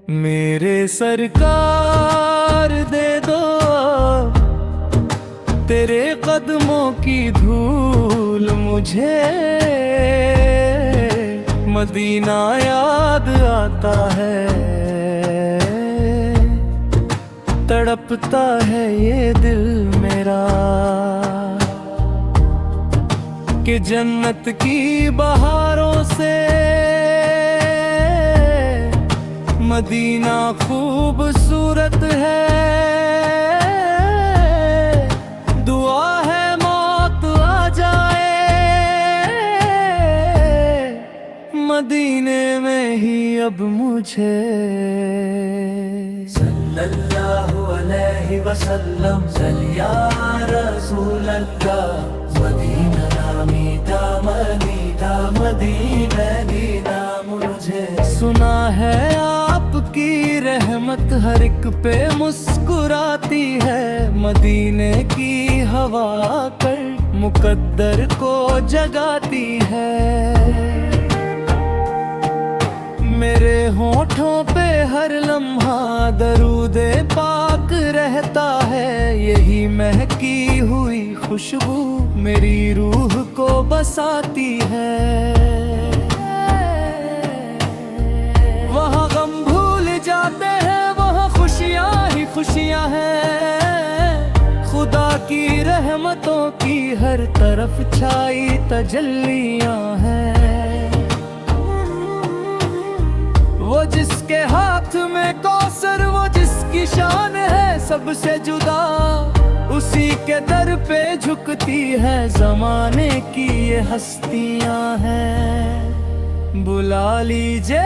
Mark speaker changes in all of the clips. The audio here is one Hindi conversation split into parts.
Speaker 1: मेरे सरकार दे दो तेरे कदमों की धूल मुझे। मदीना याद आता है, तड़पता है ये दिल मेरा कि जन्नत की बहारों से मदीना खूबसूरत है। दुआ है मौत आ जाए मदीने में ही अब मुझे। सल्लल्लाहु अलैहि वसल्लम सल या रसूल अल्लाह। मदीना मीठा मदीना मदीना मुझे। सुना है आपकी रहमत हर एक पे मुस्कुराती है। मदीने की हवा कर मुकद्दर को जगाती है। मेरे होठों पे हर लम्हा दरूदे पाक रहता है। यही महकी हुई खुशबू मेरी रूह को बसाती है। वहाँ गम भूल जाते हैं, वहाँ खुशियाँ ही खुशियाँ हैं। खुदा की रहमतों की हर तरफ छाई तजल्लियाँ हैं। वो जिसके हाथ में कौसर, वो जिसकी शान है सबसे जुदा, उसी के दर पे झुकती है जमाने की ये हस्तियां हैं। बुला लीजिए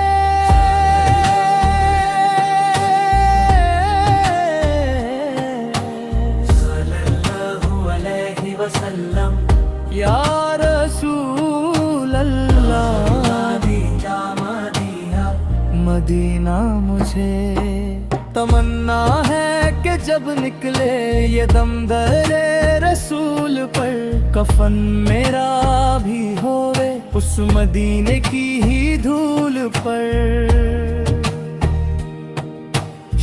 Speaker 1: सल्लल्लाहु अलैहि वसल्लम या रसूल अल्लाह। मदीना मुझे तमन्ना है कि जब निकले ये दम दरे रसूल पर, कफन मेरा भी होवे उस मदीने की ही धूल पर।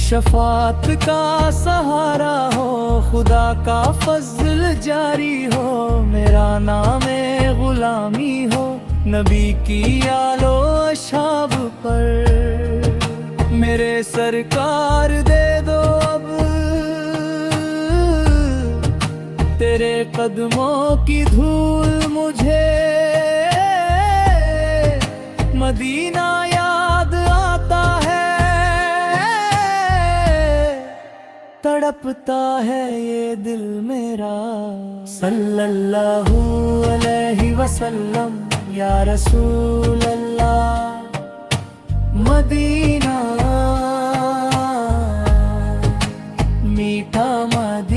Speaker 1: शफात का सहारा हो, खुदा का फजल जारी हो। मेरा नाम गुलामी हो नबी की आलो अशाब पर। मेरे सरकार दे दो अब तेरे कदमों की धूल मुझे। मदीना याद आता है, तड़पता है ये दिल मेरा। सल्लल्लाहु अलैहि वसल्लम या रसूल अल्लाह। मदीना मीठा मदीना।